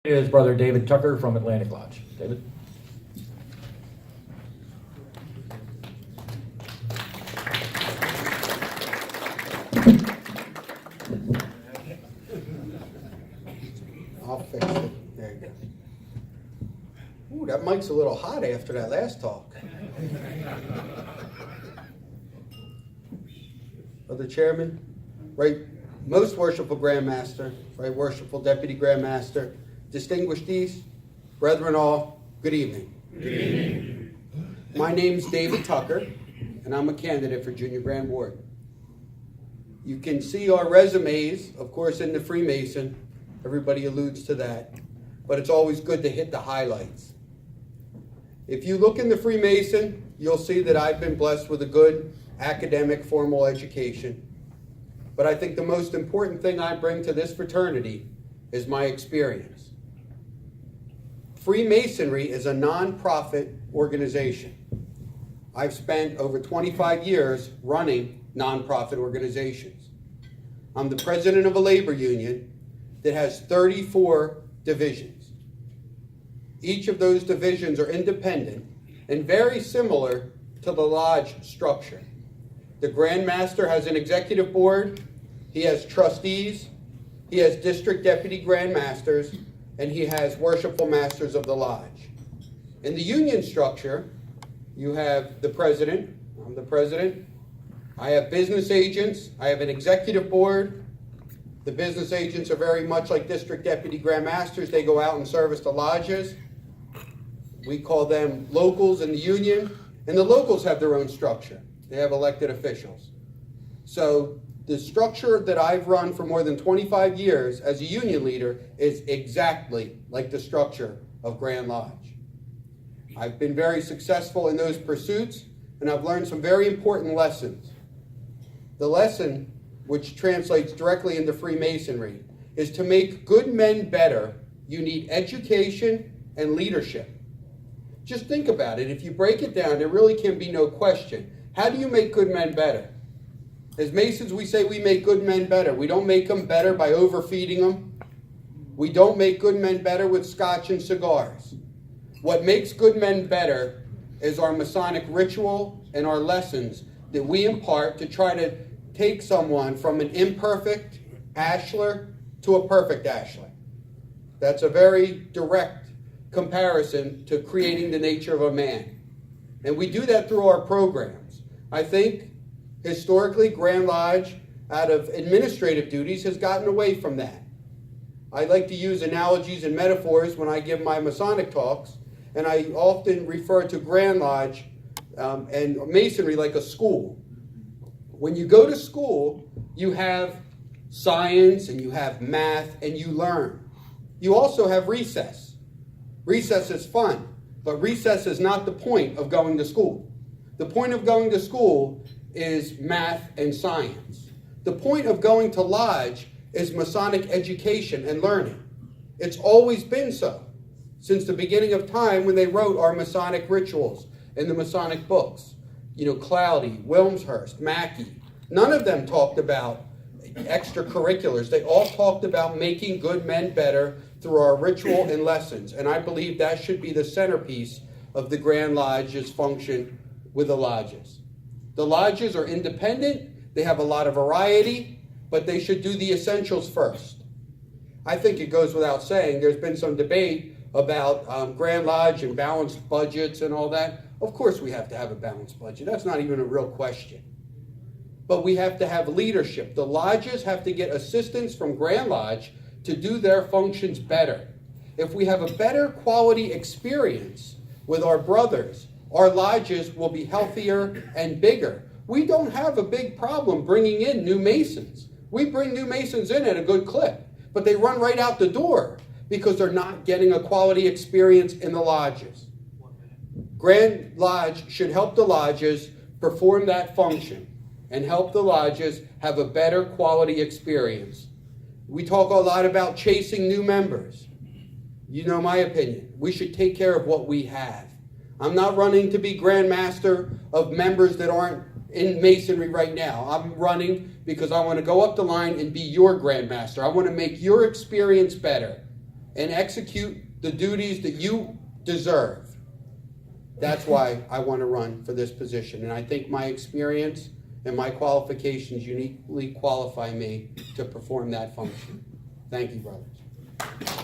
Is Brother David Tucker from Atlantic Lodge. David? I'll fix it. There you go. Ooh, that mic's a little hot after that last talk. Brother Chairman, right, most worshipful Grand Master, right, worshipful Deputy Grand Master, distinguished these, brethren all, good evening. Good evening. My name's David Tucker, and I'm a candidate for Junior Grand Warden. You can see our resumes, of course, in the Freemason. Everybody alludes to that. But it's always good to hit the highlights. If you look in the Freemason, you'll see that I've been blessed with a good academic formal education. But I think the most important thing I bring to this fraternity is my experience. Freemasonry is a non-profit organization. I've spent over 25 years running non-profit organizations. I'm the president of a labor union that has 34 divisions. Each of those divisions are independent and very similar to the lodge structure. The Grand Master has an executive board, he has trustees, he has district deputy Grand Masters, and he has worshipful masters of the lodge. In the union structure, you have the president, I'm the president, I have business agents, I have an executive board. The business agents are very much like district deputy Grand Masters. They go out and service the lodges. We call them locals in the union, and the locals have their own structure. They have elected officials. So the structure that I've run for more than 25 years as a union leader is exactly like the structure of Grand Lodge. I've been very successful in those pursuits, and I've learned some very important lessons. The lesson, which translates directly into Freemasonry, is to make good men better, you need education and leadership. Just think about it. If you break it down, there really can be no question. How do you make good men better? As Masons, we say we make good men better. We don't make them better by overfeeding them. We don't make good men better with scotch and cigars. What makes good men better is our Masonic ritual and our lessons that we impart to try to take someone from an imperfect ashlar to a perfect ashlar. That's a very direct comparison to creating the nature of a man. And we do that through our programs. I think historically, Grand Lodge, out of administrative duties, has gotten away from that. I like to use analogies and metaphors when I give my Masonic talks, and I often refer to Grand Lodge and Masonry like a school. When you go to school, you have science and you have math and you learn. You also have recess. Recess is fun, but recess is not the point of going to school. The point of going to school is math and science. The point of going to lodge is Masonic education and learning. It's always been so, since the beginning of time when they wrote our Masonic rituals in the Masonic books. You know, Cloudy, Wilmshurst, Mackey, none of them talked about extracurriculars. They all talked about making good men better through our ritual and lessons. And I believe that should be the centerpiece of the Grand Lodge's function with the lodges. The lodges are independent, they have a lot of variety, but they should do the essentials first. I think it goes without saying, there's been some debate about Grand Lodge and balanced budgets and all that. Of course we have to have a balanced budget, that's not even a real question. But we have to have leadership. The lodges have to get assistance from Grand Lodge to do their functions better. If we have a better quality experience with our brothers, our lodges will be healthier and bigger. We don't have a big problem bringing in new Masons. We bring new Masons in at a good clip, but they run right out the door because they're not getting a quality experience in the lodges. Grand Lodge should help the lodges perform that function and help the lodges have a better quality experience. We talk a lot about chasing new members. You know my opinion. We should take care of what we have. I'm not running to be Grand Master of members that aren't in Masonry right now. I'm running because I want to go up the line and be your Grand Master. I want to make your experience better. and execute the duties that you deserve. That's why I want to run for this position, and I think my experience and my qualifications uniquely qualify me to perform that function. Thank you, brothers.